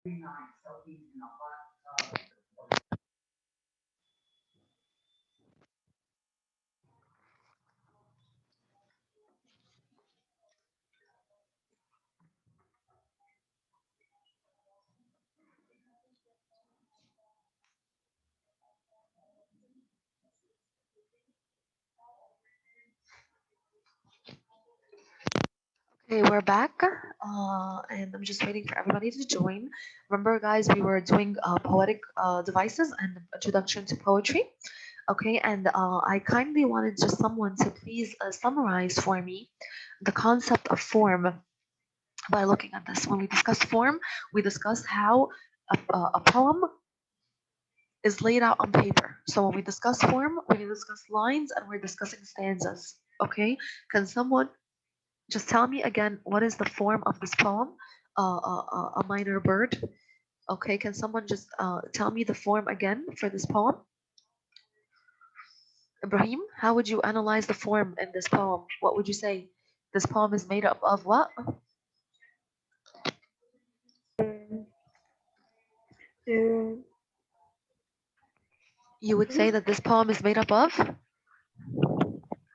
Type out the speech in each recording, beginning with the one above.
Okay, we're back, and I'm just waiting for everybody to join. Remember, guys, we were doing poetic devices and introduction to poetry. Okay, and I kindly wanted just someone to please summarize for me the concept of form by looking at this. When we discuss form, we discuss how a poem is laid out on paper. So when we discuss form, we discuss lines and we're discussing stanzas. Okay, can someone just tell me again what is the form of this poem? A minor bird. Okay, can someone just tell me the form again for this poem? Ibrahim, how would you analyze the form in this poem? What would you say? This poem is made up of what? You would say that this poem is made up of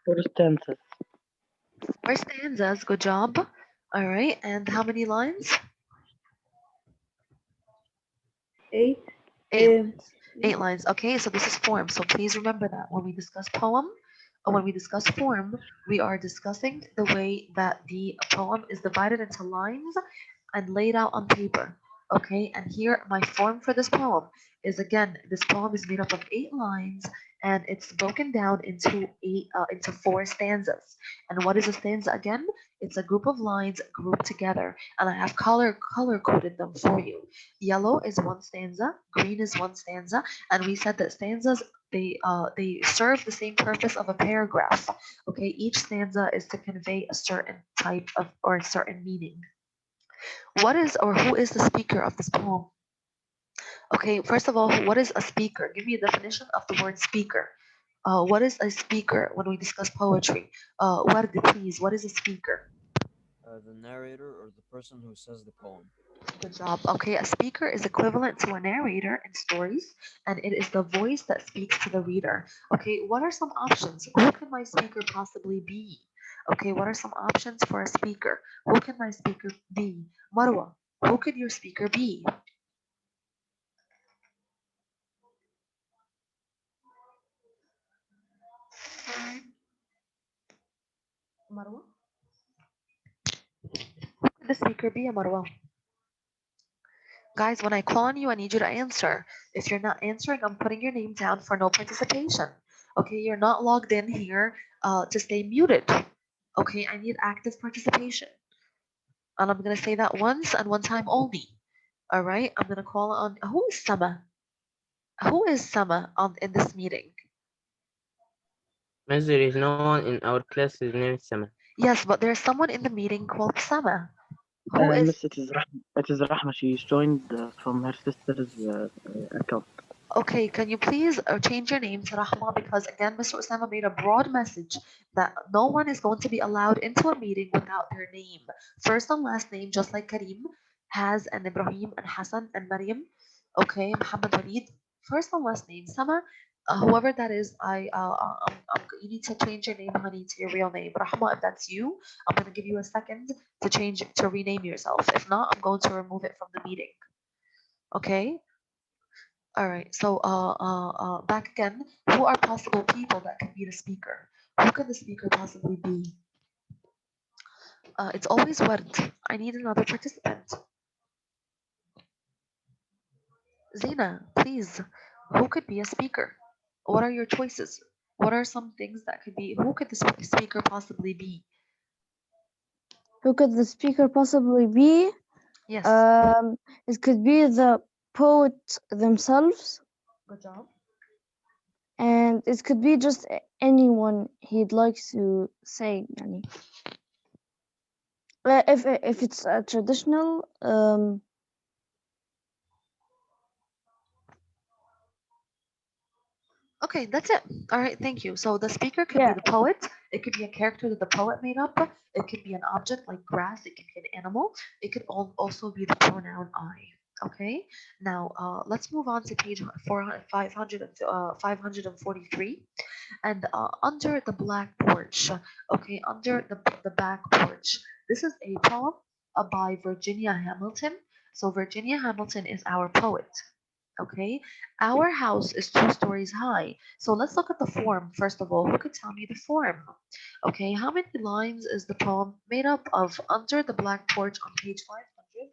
Four stanzas. four stanzas. Good job. All right, and how many lines? 8. Eight lines. 8 lines. Okay, so this is form. So please remember that when we discuss poem, or when we discuss form, we are discussing the way that the poem is divided into lines and laid out on paper. Okay, and here my form for this poem is, again, this poem is made up of 8 lines and it's broken down into 4 stanzas. And what is a stanza again? It's a group of lines grouped together, and I have color coded them for you. Yellow is one stanza, green is one stanza, and we said that stanzas, they serve the same purpose of a paragraph. Okay, each stanza is to convey a certain type of or a certain meaning. What is or who is the speaker of this poem? Okay, first of all, what is a speaker? Give me a definition of the word speaker. What is a speaker when we discuss poetry? Wardi, please, what is a speaker? The narrator or the person who says the poem. Good job. Okay, a speaker is equivalent to a narrator in stories, and it is the voice that speaks to the reader. Okay, what are some options? Who can my speaker possibly be? Okay, what are some options for a speaker? Who can my speaker be? Marwa, who could your speaker be? Marwa? Who could the speaker be, Marwa? Guys, when I call on you, I need you to answer. If you're not answering, I'm putting your name down for no participation. Okay, you're not logged in here to stay muted. Okay, I need active participation. And I'm gonna say that once and one time only. All right, I'm gonna call on who is Sama? Who is Sama on in this meeting? Miss, there is no one in our class. His name is Sama. Yes, but there's someone in the meeting called Sama. Who is? Miss, it is Rahma. She's joined from her sister's account. Okay, can you please change your name to Rahma, because again, Mr. Osama made a broad message that no one is going to be allowed into a meeting without their name. First and last name, just like Karim has, and Ibrahim and Hassan and Maryam. Okay, Muhammad Walid. First and last name, Sama, whoever that is, you need to change your name, honey, to your real name. Rahma, if that's you, I'm going to give you a second to rename yourself. If not, I'm going to remove it from the meeting. Okay? All right. So, back again. Who are possible people that could be the speaker? Who could the speaker possibly be? It's always Ward. I need another participant. Zena, please. Who could be a speaker? What are your choices? What are some things that could be? Who could the speaker possibly be? Who could the speaker possibly be? Yes. It could be the poet themselves, Good job. and it could be just anyone he'd like to say. Yani. If it's a traditional, Okay, that's it. All right, thank you. So the speaker could be yeah, the poet. It could be a character that the poet made up. It could be an object like grass. It could be an animal. It could also be the pronoun I. Okay, now let's move on to page 543. And under the black porch, okay, under the back porch. This is a poem by Virginia Hamilton. So Virginia Hamilton is our poet. Okay, our house is 2 stories high. So let's look at the form first of all. Who could tell me the form? Okay, how many lines is the poem made up of? Under the black porch on page 500.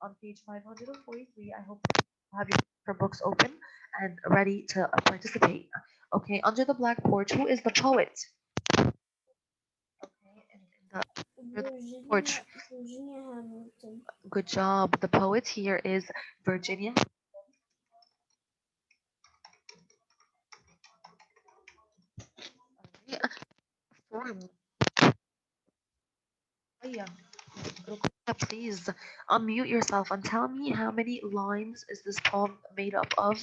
On page 543, I hope you have your books open and ready to participate. Okay, under the black porch, who is the poet? Okay, the under the porch. Virginia Hamilton. Good job. The poet here is Virginia. Form. Ruqayya, please unmute yourself and tell me how many lines is this poem made up of?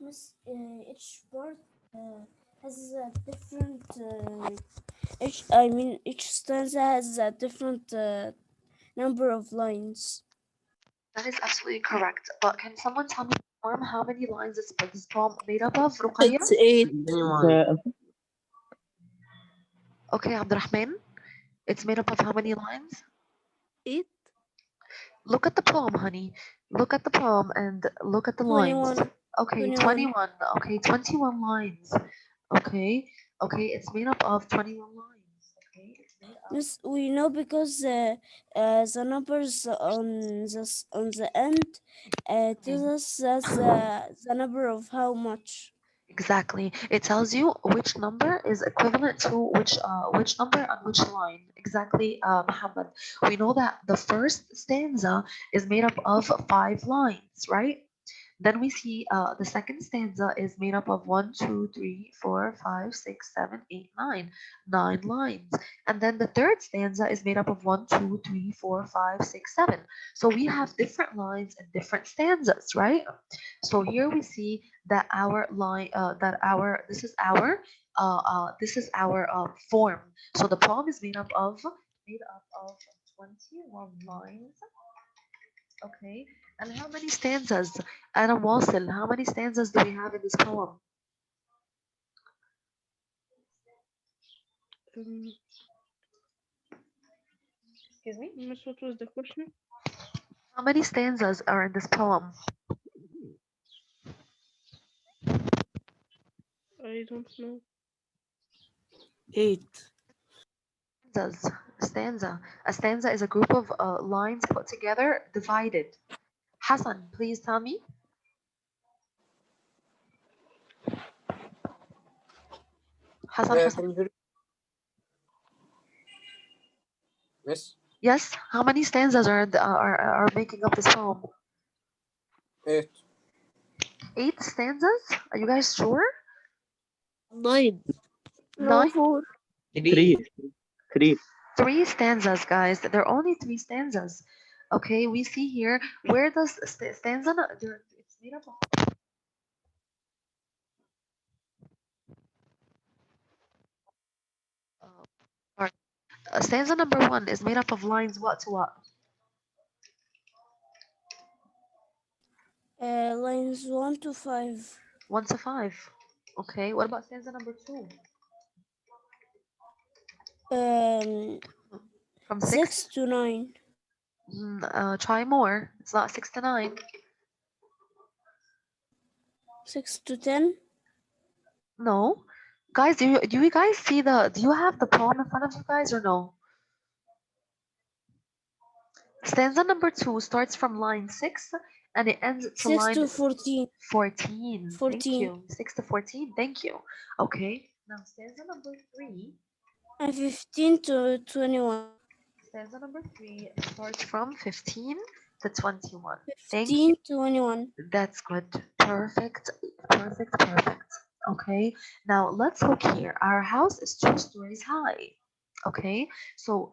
Miss, each part has a different. Each stanza has a different number of lines. That is absolutely correct. But can someone tell me the form how many lines is this poem made up of? Ruqayya? It's 8. Uh, Okay, Abdurrahman. It's made up of how many lines? 8. Look at the poem, honey. Look at the poem and look at the lines. 21. Okay, 21. Okay, 21 lines. Okay, okay, it's made up of 21 lines. Okay, it's made up. Miss, we know because the numbers on the end tells us that's the number of how much. Exactly. It tells you which number is equivalent to which number on which line. Exactly, Muhammad. We know that the first stanza is made up of 5 lines, right? Then we see the second stanza is made up of 9 lines. And then the third stanza is made up of 7. So we have different lines and different stanzas, right? So here we see that our line, this is our form. So the poem is made up of 21 lines. Okay. And how many stanzas? Adam Wasil, how many stanzas do we have in this poem? Excuse me, Miss, what was the question? How many stanzas are in this poem? I don't know. 8. Stanza. A stanza is a group of lines put together, divided. Hassan, please tell me. Hassan. Can you hear? Yes. Yes. How many stanzas are making up this poem? 8. 8 stanzas? Are you guys sure? 9. No, 9? 4. three. 3 stanzas, guys. There are only 3 stanzas. Okay, we see here where does stanza? It's made up of. Or, stanza number 1 is made up of lines what to what? Lines 1 to 5. 1 to 5. Okay, what about stanza number 2? From 6 to 9. Try more. It's not 6 to 9. 6 to 10. No. Guys, do you guys see do you have the poem in front of you guys or no? Stanza number 2 starts from line 6 and it ends to 6 line to 14. 14. Thank 14. you. 6 to 14. Thank you. Okay. Now stanza number 3. And 15 to 21. Stanza number 3 starts from 15 to 21. Thank 15 you. to 21. That's good. Perfect. Perfect. Perfect. Okay. Now let's look here. Our house is 2 stories high. Okay. So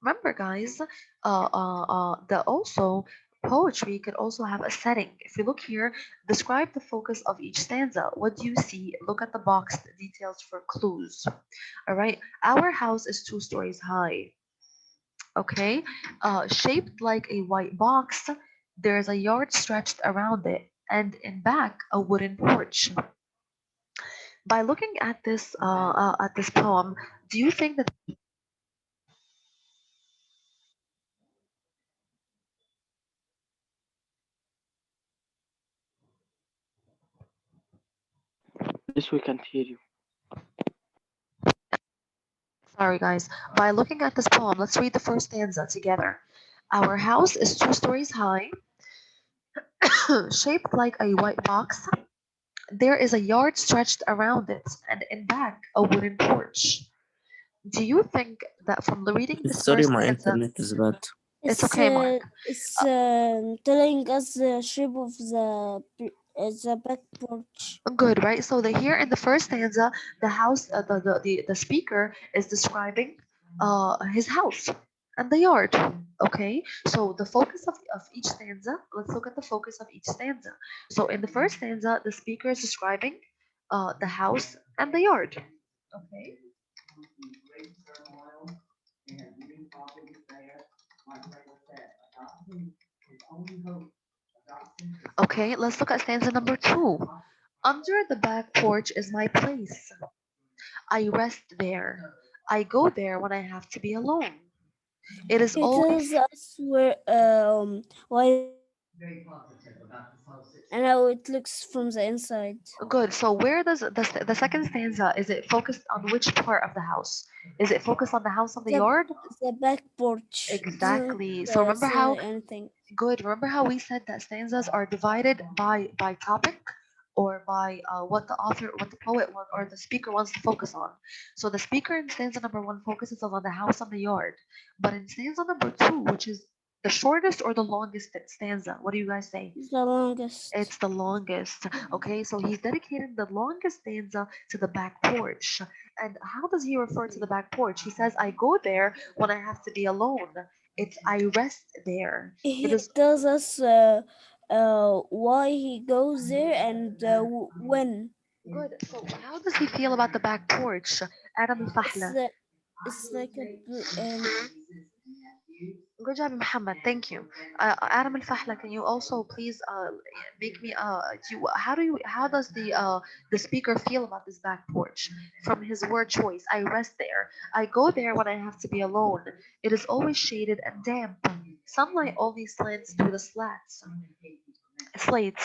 remember, guys. The also Poetry could also have a setting. If you look here, describe the focus of each stanza. What do you see? Look at the box details for clues. All right. Our house is 2 stories high. Okay. Shaped like a white box, there's a yard stretched around it, and in back, a wooden porch. By looking at this poem, do you think that Yes, we can't hear you. sorry guys, by looking at this poem, let's read the first stanza together. Our house is 2 stories high, shaped like a white box. There is a yard stretched around it, and in back, a wooden porch. Do you think that from reading this Sorry, first my stanza, internet is bad. it's It's okay, Mark. telling us the shape of the back porch. Good, right? So here in the first stanza, the house, the speaker is describing his house and the yard. Okay, so the focus of each stanza. Let's look at the focus of each stanza. So in the first stanza, the speaker is describing the house and the yard. Okay. Okay, let's look at stanza number 2. Under the back porch is my place. I rest there. I go there when I have to be alone. It is It always tells us where why and how it looks from the inside. good. So where does the second stanza, is it focused on which part of the house? Is it focused on the house on the The yard? the back porch doesn't Exactly. So remember say how anything. good. Remember how we said that stanzas are divided by topic or by what the author, what the poet want, or the speaker wants to focus on. So the speaker in stanza number 1 focuses on the house on the yard, but in stanza number 2, which is the shortest or the longest stanza, what do you guys say? It's the longest. It's the longest. Okay, so he's dedicating the longest stanza to the back porch. And how does he refer to the back porch? He says, I go there when I have to be alone. It's I rest there. It He is tells us why he goes there and when. good. So how does he feel about the back porch? Adam It's al-Fahla. it's like Good job, Muhammad. Thank you. Adam al-Fahla, can you also please make me how does the speaker feel about this back porch? From his word choice, I rest there. I go there when I have to be alone. It is always shaded and damp. Sunlight only slants through the slates,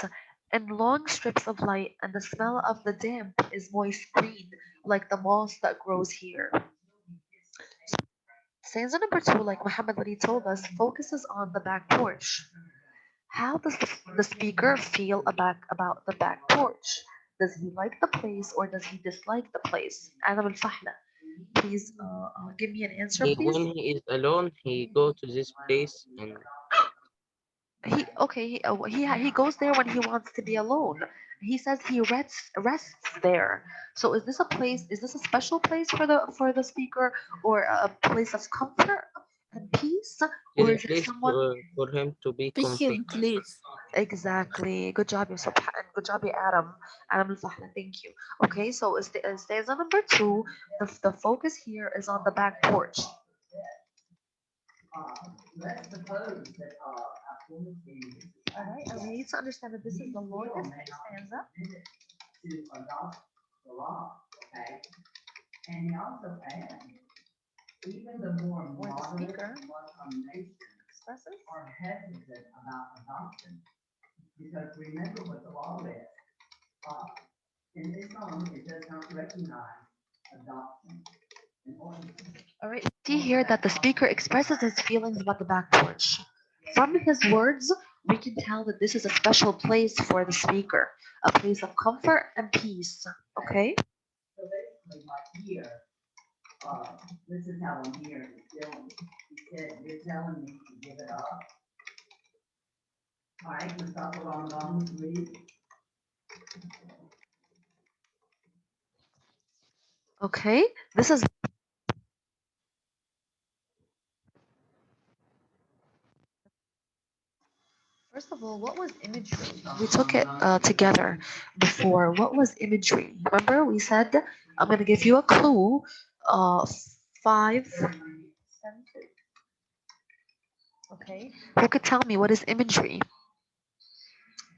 and long strips of light, and the smell of the damp is moist green, like the moss that grows here. Stanza number 2, like Muhammad already told us, focuses on the back porch. How does the speaker feel about the back porch? Does he like the place or does he dislike the place? Adam al-Fahla, please give me an answer, please. When he is alone, he go to this place and He goes there when he wants to be alone. He says he rests there. So is this a place? Is this a special place for the speaker, or a place of comfort and peace, is or a is it place someone? for him to be Patient, comfy. please. Exactly. Good job, Yusuf. And good job, ya Adam. Adam al-Fahla, thank you. Okay, so stanza number 2, the focus here is on the back porch. Alright, and we need to understand that this is the longest stanza. Where the speaker expresses all right, see here that the speaker expresses his feelings about the back porch. From his words, we can tell that this is a special place for the speaker, a place of comfort and peace. Okay? Okay, this is First of all, what was imagery? We took it together before. What was imagery? Remember, we said I'm going to give you a clue. Five senses. Okay. Who could tell me what is imagery?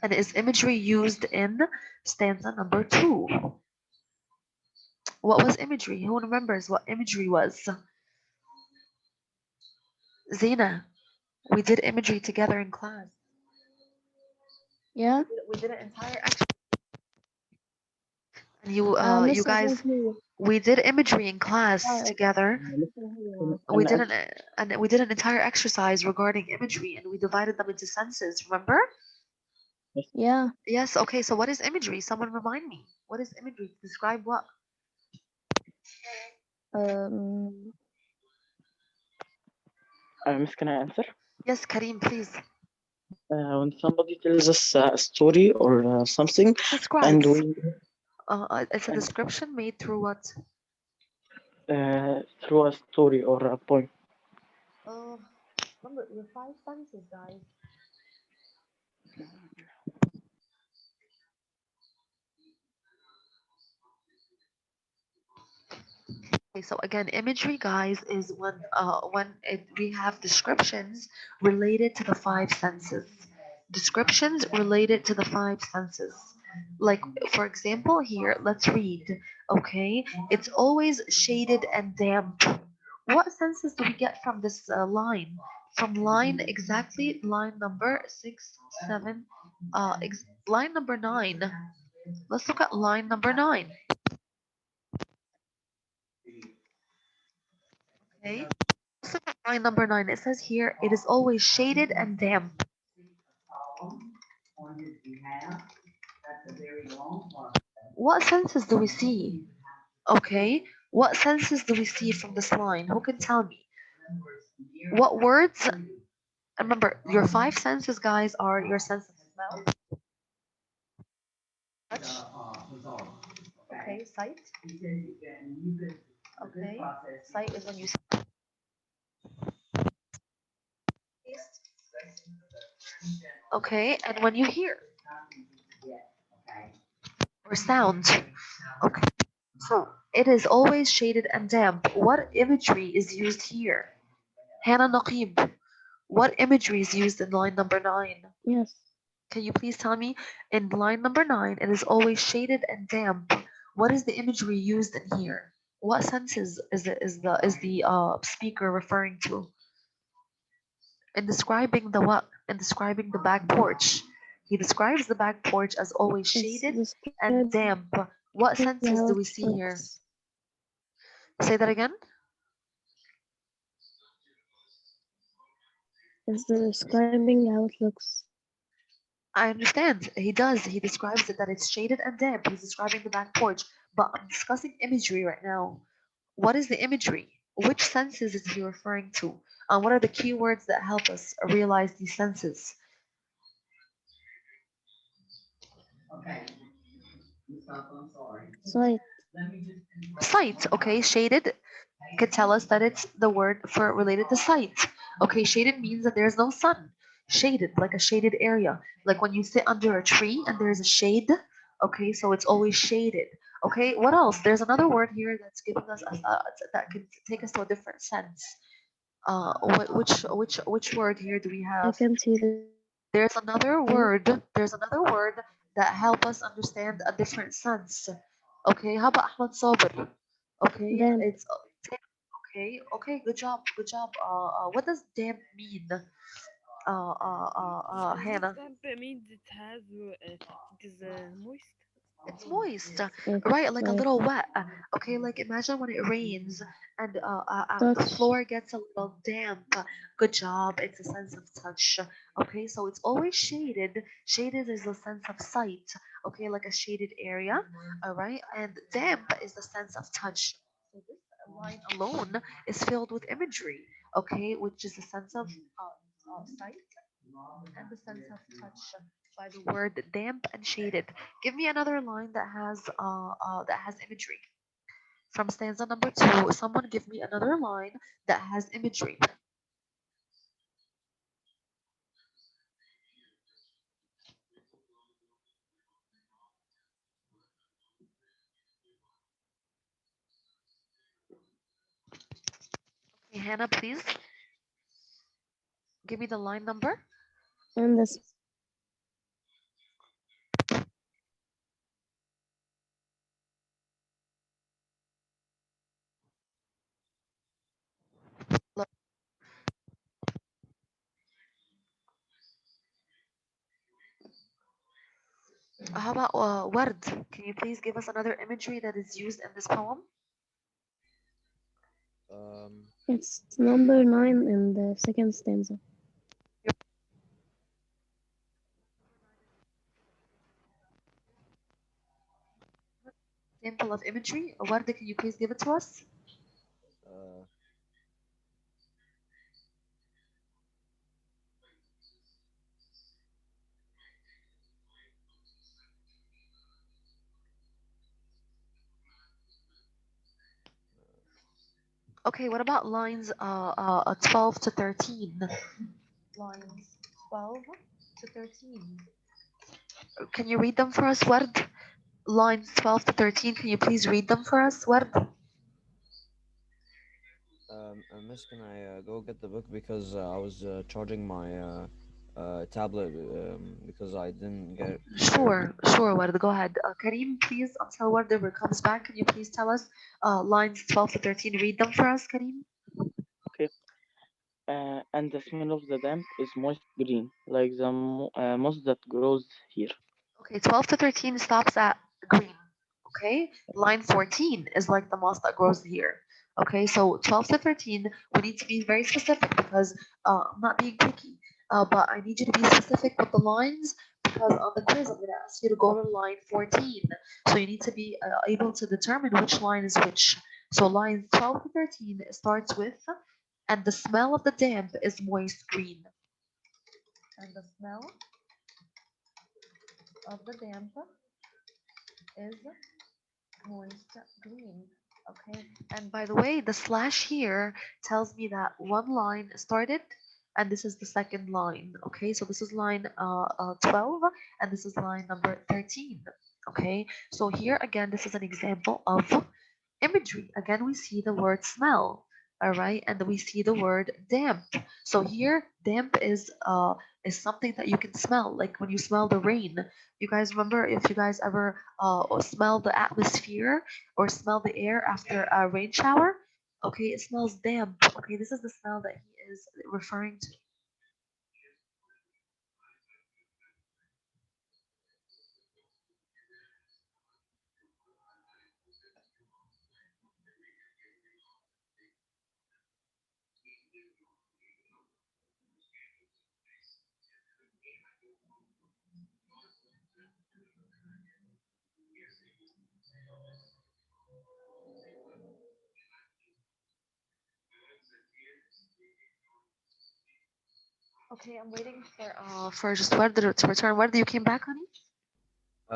And is imagery used in stanza number 2? What was imagery? Who remembers what imagery was? Zena, we did imagery together in class. Yeah. We did an entire exercise. And you Miss, I guys, don't hear you. we did imagery in class Oh, together. We did an entire exercise regarding imagery, and we divided them into senses. Remember? yeah. Yes. Okay. So what is imagery? Someone remind me. What is imagery? Describe what? Miss, can I answer? Yes, Kareem, please. When somebody tells us a story or something, and Describes. we It's a description made through what? through a story or a poem. Remember your 5 senses, guys. Okay, so again, imagery, guys, is when we have descriptions related to the 5 senses. Descriptions related to the 5 senses. Like, for example, here, let's read. Okay, it's always shaded and damp. What senses do we get from this line? From line exactly line number 6, 7, line number 9. Let's look at line number 9. Okay. So line number 9, it says here, it is always shaded and damp. What senses do we see? Okay, what senses do we see from this line? Who can tell me? What words? Remember, your 5 senses, guys, are your sense of smell, touch, okay, sight. Okay, sight is when you see, taste. Okay, and when you hear or sound. Okay, so it is always shaded and damp. What imagery is used here? Hannah Naqib, what imagery is used in line number 9? Yes. Can you please tell me? In line number 9, it is always shaded and damp. What is the imagery used in here? What senses is the speaker referring to? In describing the what? In describing the back porch. He describes the back porch as always It's shaded and describing damp. What senses how do it we see here? looks. Say that again. It's describing how it looks. I understand. He does. He describes it that it's shaded and damp. He's describing the back porch. But I'm discussing imagery right now. What is the imagery? Which senses is he referring to? And what are the keywords that help us realize these senses? Sight. Sight, okay, shaded could tell us that it's the word for related to sight. Okay, shaded means that there's no sun. Shaded, like a shaded area. Like when you sit under a tree and there's a shade. Okay, so it's always shaded. Okay, what else? There's another word here that's giving us that could take us to a different sense. Which word here do we I have? can see the There's another word. There's another word that help us understand a different sense. Okay, how about Ahmad Sabr? Okay, damp. it's okay. Okay, good job. Good job. What does damp mean? Hannah. Stamp means it has it is moist. It's moist, It's right? Like a like little wet. Okay, like imagine when it rains and the touch. floor gets a little damp. Good job. It's a sense of touch. Okay, so it's always shaded. Shaded is a sense of sight. Okay, like a shaded area. All right, and damp is the sense of touch. So this line alone is filled with imagery. Okay, which is a sense of sight and the sense of touch by the word damp and shaded. Give me another line that has imagery. From stanza number 2, someone give me another line that has imagery. Hannah, please give me the line number. And this How about Ward? Can you please give us another imagery that is used in this poem? it's number 9 in the second stanza. Example of imagery. Ward, can you please give it to us? uh, Okay, what about lines 12 to 13? Lines 12 to 13. Can you read them for us, Ward? Lines 12 to 13, can you please read them for us, Ward? Miss, can I go get the book because I was charging my tablet because I didn't get Sure, sure, Ward, go ahead. Kareem, please, until Ward ever comes back, can you please tell us lines 12 to 13, read them for us, Kareem? Okay. And the smell of the damp is moist green, like the moss that grows here. Okay, 12 to 13 stops at green. Okay, line 14 is like the moss that grows here. Okay, so 12 to 13, we need to be very specific because I'm not being picky, but I need you to be specific with the lines because on the quiz I'm going to ask you to go to line 14. So you need to be able to determine which line is which. So line 12 to 13 starts with, and the smell of the damp is moist green. And the smell of the damp is moist green. Okay, and by the way, the slash here tells me that one line started and this is the second line. Okay, so this is line 12 and this is line number 13. Okay, so here again, this is an example of imagery. Again, we see the word smell. All right, and we see the word damp. So here, damp is something that you can smell, like when you smell the rain. You guys remember if you guys ever smell the atmosphere or smell the air after a rain shower? Okay, it smells damp. Okay, this is the smell that he is referring to. Okay, I'm waiting for just Werder to return. Werder, you came back, honey?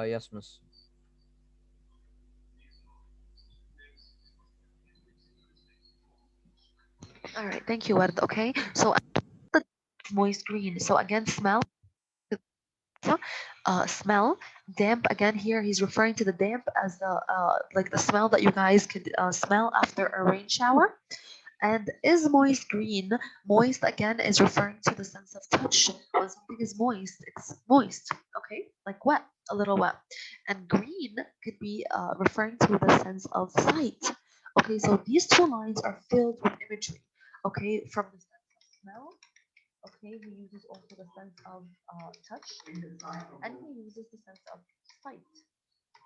yes, Miss. All right, thank you, Werder. Okay, so moist green. So again, smell. Smell damp again here he's referring to the damp as the like the smell that you guys could smell after a rain shower. And is moist green? Moist again is referring to the sense of touch. When something is moist, it's moist, okay, like wet, a little wet. And green could be referring to the sense of sight. Okay, so these two lines are filled with imagery, okay, from the sense of smell. Okay, he uses also the sense of touch, and he uses the sense of sight.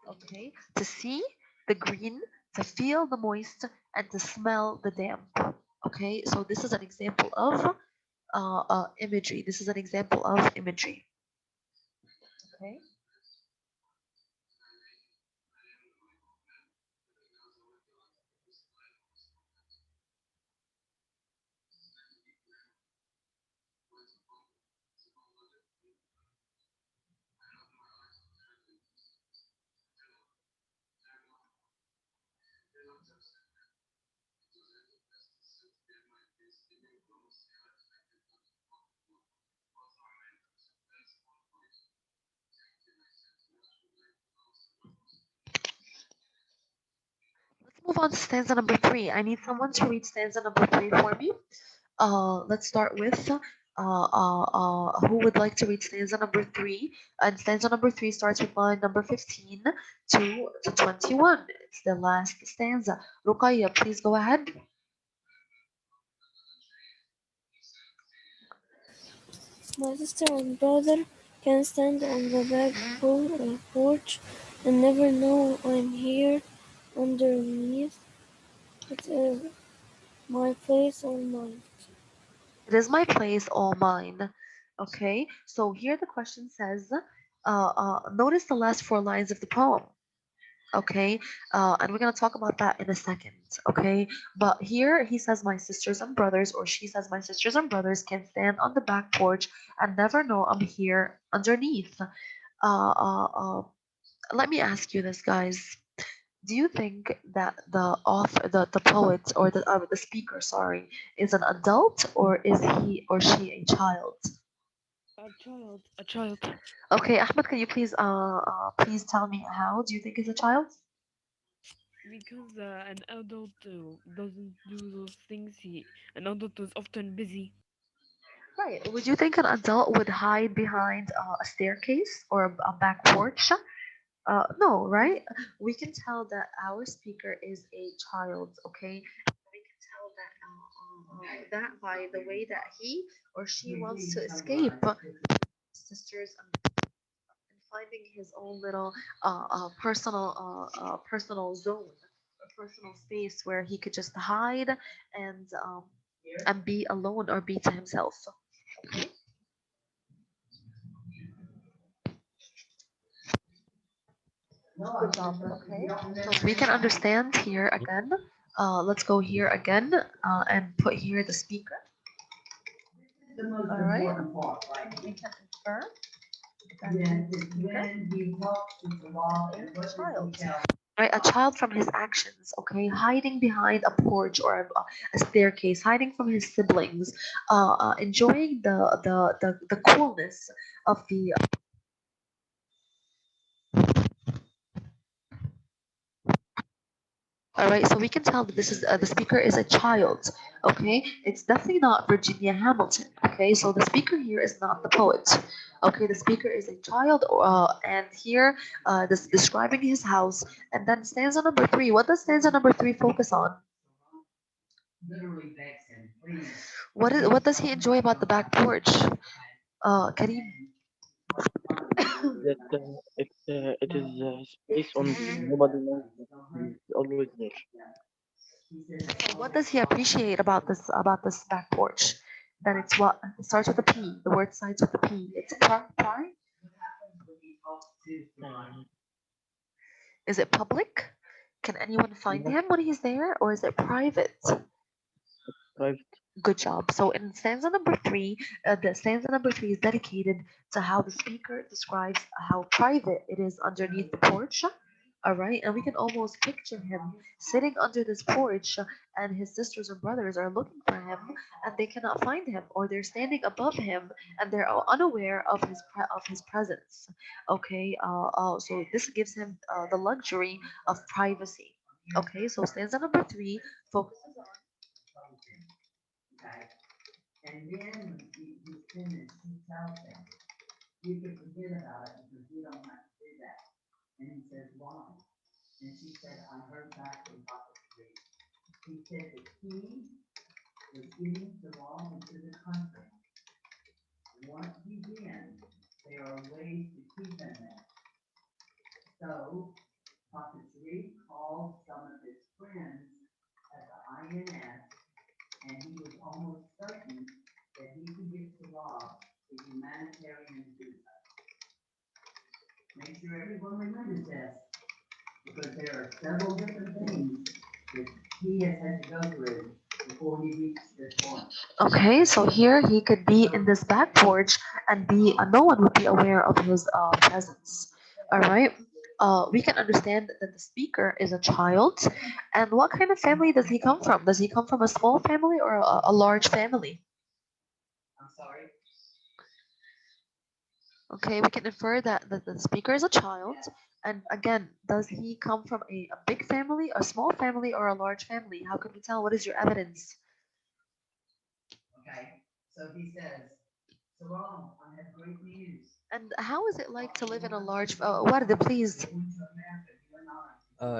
Okay, to see the green, to feel the moist, and to smell the damp. Okay, so this is an example of imagery. This is an example of imagery. Okay. move on to stanza number 3. I need someone to read stanza number 3 for me. Let's start with who would like to read stanza number 3? And stanza number 3 starts with line number 15 to 21. It's the last stanza. Ruqayya, please go ahead. My sister and brother can stand on the back porch and never know I'm here underneath. It is my place all mine. It is my place, all mine. Okay, so here the question says, notice the last 4 lines of the poem. Okay, and we're gonna talk about that in a second. Okay, but here he says my sisters and brothers, or she says my sisters and brothers can stand on the back porch and never know I'm here underneath. Uh, uh, uh, Let me ask you this, guys. Do you think that the author, the poet, or the speaker, sorry, is an adult, or is he or she a child? A child. A child. Okay, Ahmed, can you please tell me how do you think is a child? Because an adult doesn't do those things. An adult is often busy. Right. Would you think an adult would hide behind a staircase or a back porch? No, right? We can tell that our speaker is a child, okay? We can tell that by the way that he or she wants to escape sisters and finding his own little personal zone, a personal space where he could just hide and be alone or be to himself. Good job. Okay. So if we can understand here again, let's go here again and put here the speaker. All right. We can infer that the speaker is a child. Right, a child from his actions, okay, hiding behind a porch or a staircase, hiding from his siblings, enjoying the coolness of the. All right, so we can tell that this is the speaker is a child. Okay, it's definitely not Virginia Hamilton. Okay, so the speaker here is not the poet. Okay, the speaker is a child, and here this describing his house. And then stanza number 3. What does stanza number 3 focus on? What does he enjoy about the back porch? Kareem. That it is space on nobody knows that he's always there. So what does he appreciate about this back porch? That it's what it starts with a P. The word starts with a P. It's pride. Uh, Is it public? Can anyone find yeah, him when he's there, or is it private? private. Good job. So in stanza number 3, the stanza number 3 is dedicated to how the speaker describes how private it is underneath the porch. All right, and we can almost picture him sitting under this porch, and his sisters and brothers are looking for him, and they cannot find him, or they're standing above him, and they're unaware of his presence. Okay, so this gives him the luxury of privacy. Okay, so stanza number 3 focuses on. Okay, so here he could be in this back porch and be no one would be aware of his presence. All right. We can understand that the speaker is a child. And what kind of family does he come from? Does he come from a small family or a large family? Okay, we can infer that the speaker is a child And again, does he come from a big family, a small family, or a large family? How can we tell? What is your evidence? And how is it like to live in a large? Warda, please.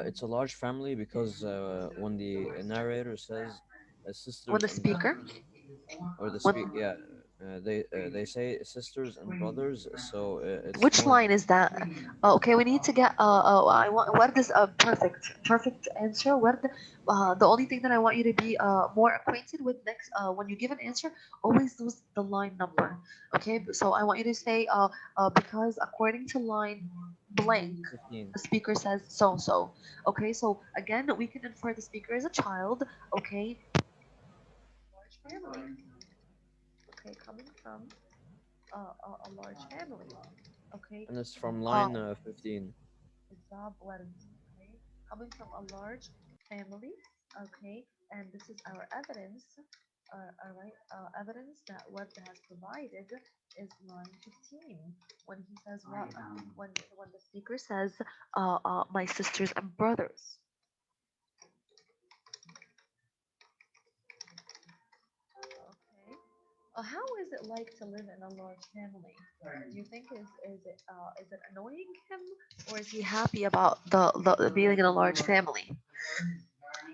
It's a large family because when the narrator says When sisters the and speaker, or the when speak, yeah, they say sisters and brothers, so it's which more. line is that? Okay, we need to get. I want. Word is a perfect answer. Word. The only thing that I want you to be more acquainted with next, when you give an answer, always use the line number. Okay, so I want you to say, because according to line blank, 15. the speaker says so so. Okay, so again, we can infer the speaker is a child. Okay, large family. Okay, coming from a large family. Okay, And it's from uh, line 15. job ورد. Okay, coming from a large family. Okay, and this is our evidence. All right, evidence that what has provided is line 15 when he says what when the speaker says my sisters and brothers. Okay. How is it like to live in a large family? Do you think is it annoying him, or is he happy about the being in a large family?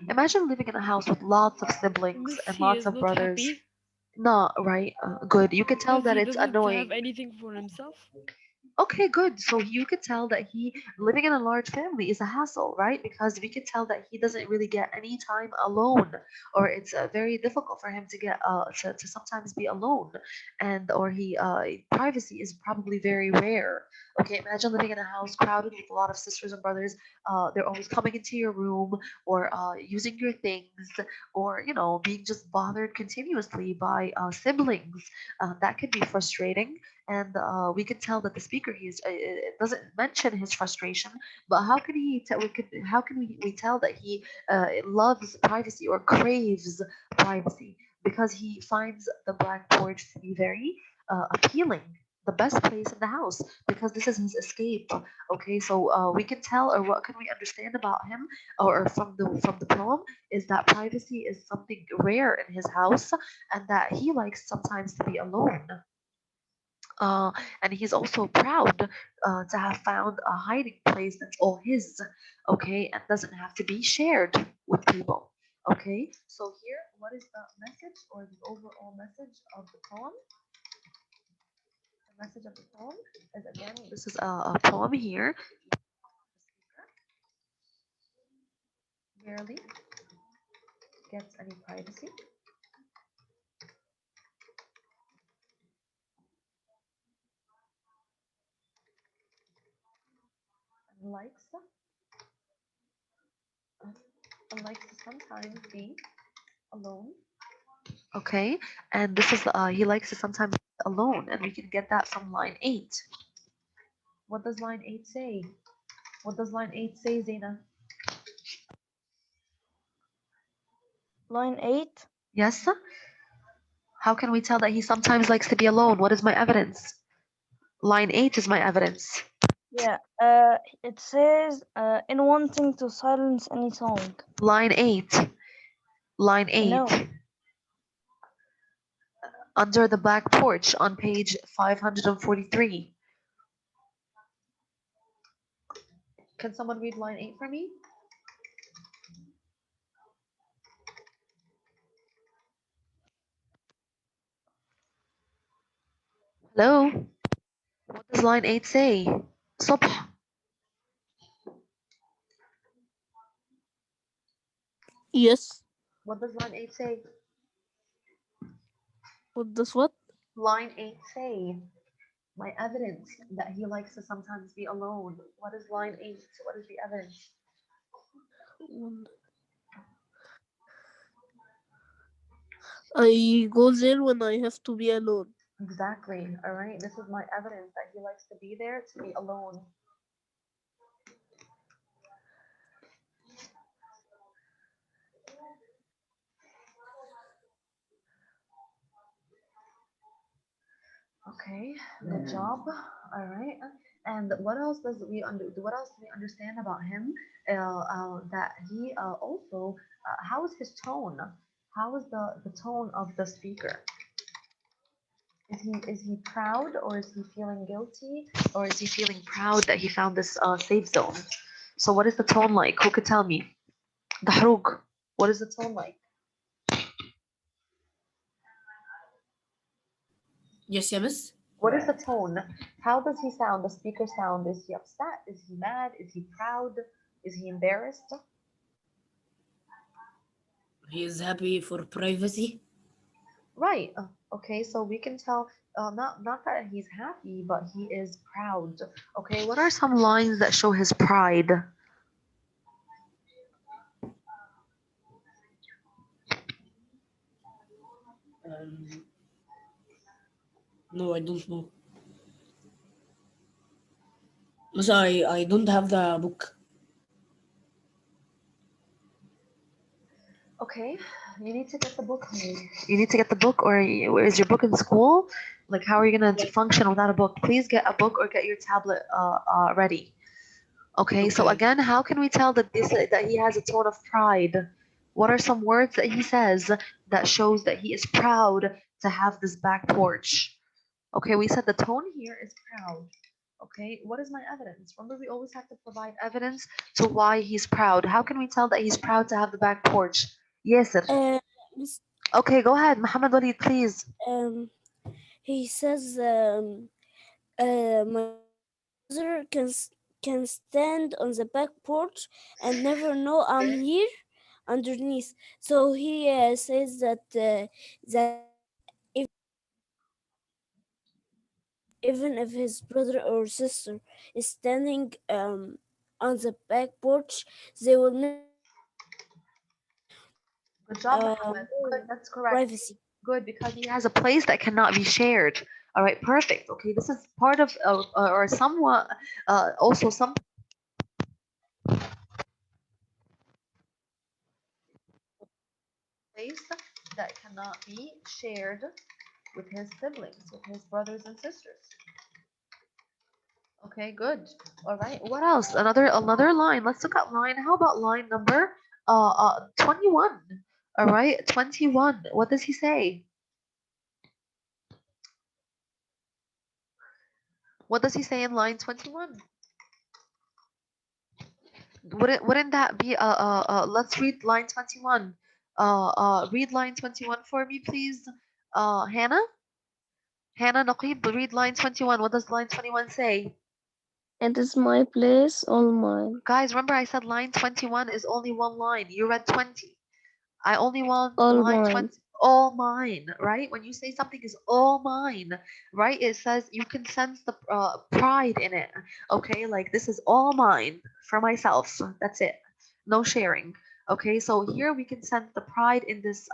Imagine living in a house with lots of siblings If and he lots is of not brothers. happy No, right? Good. You could tell because that he it's doesn't have annoying. anything for himself. Okay, good. So you could tell that he living in a large family is a hassle, right? Because we could tell that he doesn't really get any time alone, or it's very difficult for him to get to sometimes be alone, and or he privacy is probably very rare. Okay, imagine living in a house crowded with a lot of sisters and brothers. They're always coming into your room or using your things, or being just bothered continuously by siblings. That could be frustrating, and we could tell that the speaker it doesn't mention his frustration, but how can he tell we could how can we tell that he loves privacy or craves privacy, because he finds the black porch to be very appealing, the best place in the house, because this is his escape. Okay, so we can tell, or what can we understand about him, or from the poem, is that privacy is something rare in his house, and that he likes sometimes to be alone. uh, and he's also proud to have found a hiding place that's all his, okay, and doesn't have to be shared with people. Okay, so here, what is the message or the overall message of the poem? The message of the poem is, again, this is a poem here. Rarely gets any privacy and uh, likes to sometimes be alone. Okay, and this is he likes to sometimes be alone, and we can get that from line 8. What does line 8 say? What does line 8 say, Zaina? Line 8. Yes? How can we tell that he sometimes likes to be alone? What is my evidence? Line 8 is my evidence. Yeah, it says, in wanting to silence any song. Line 8. Line I 8. know. Under the black porch on page 543. Can someone read line 8 for me? Hello? What does line 8 say? Subh. Yes. What does line 8 say? What does what? Line 8 say? My evidence that he likes to sometimes be alone. What is line 8? What is the evidence? Mm, I go there when I have to be alone. Exactly. All right. This is my evidence that he likes to be there to be alone. Okay, good job. All right. And what else does we under what else do we understand about him? That he also how is his tone? How is the tone of the speaker? Is he proud or is he feeling guilty or is he feeling proud that he found this safe zone? So what is the tone like? Who could tell me? Dahrug, what is the tone like? Yes, yeah, miss. What is the tone? How does he sound? The speaker sound? Is he upset? Is he mad? Is he proud? Is he embarrassed? He is happy for privacy. Right. Okay, so we can tell not that he's happy, but he is proud. Okay, what are some lines that show his pride? Um, no, I don't know. Miss, I don't have the book. Okay, you need to get the book, honey. You need to get the book, or is your book in school? Like, how are you gonna Yes. function without a book? Please get a book or get your tablet ready. Okay, so Okay. again, how can we tell that he has a tone of pride? What are some words that he says that shows that he is proud to have this back porch? Okay, we said the tone here is proud. Okay, what is my evidence? Remember, we always have to provide evidence to why he's proud. How can we tell that he's proud to have the back porch? Yes, sir. Uh, Miss- Okay, go ahead, Muhammad Walid, please. um, he says, my brother can stand on the back porch and never know I'm here underneath. So he says that even if his brother or sister is standing on the back porch, they will never Good job, Muhammad. Good, more that's correct. privacy. Good, because he has a place that cannot be shared. All right, perfect. Okay, this is part of, or somewhat, also some place that cannot be shared with his siblings, with his brothers and sisters. Okay, good. All right. What else? Another line. Let's look at line. How about line number 21? All right, 21. What does he say? What does he say in line 21? Wouldn't that be let's read line 21. Read line 21 for me, please. Hannah? Hannah Naqib, read line 21. What does line 21 say? It is my place, all mine. Guys, remember I said line 21 is only one line. You read 20. I only want All line mine. 20. All mine, right? When you say something is all mine, right? It says you can sense the pride in it. Okay, like this is all mine for myself. That's it. No sharing. Okay, so here we can sense the pride in this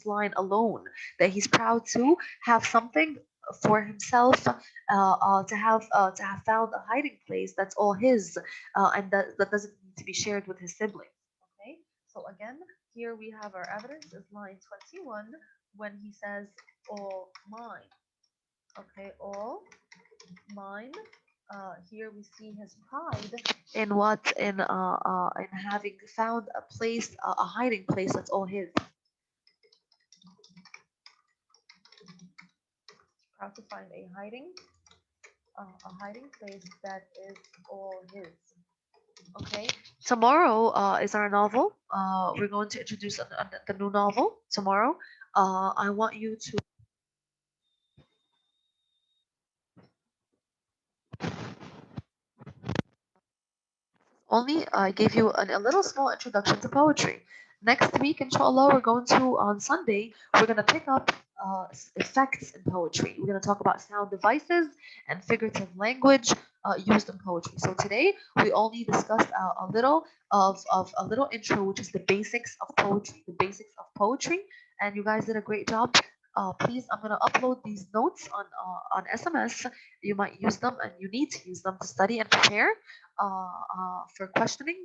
line alone that he's proud to have something for himself, to have found a hiding place that's all his, and that doesn't need to be shared with his siblings. Okay, so again, here we have our evidence is line 21 when he says all mine. Okay, all mine. Here we see his pride in what in having found a place, a hiding place that's all his. Proud to find a hiding place that is all his. Okay. Tomorrow is our novel. We're going to introduce the new novel tomorrow. I want you to only I gave you a little small introduction to poetry. Next week, inshallah, we're going to, on Sunday, we're going to pick up effects in poetry. We're going to talk about sound devices and figurative language used in poetry. So today, we only discussed a little of a little intro, which is the basics of poetry, And you guys did a great job. Please, I'm going to upload these notes on SMS. You might use them and you need to use them to study and prepare for questioning.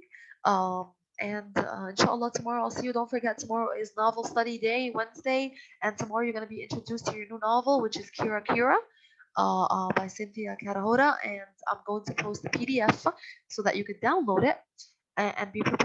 And inshallah, tomorrow I'll see you. Don't forget, tomorrow is novel study day, Wednesday, and tomorrow you're going to be introduced to your new novel, which is Kira Kira. by Cynthia Carahora, and I'm going to post the PDF so that you can download it and be prepared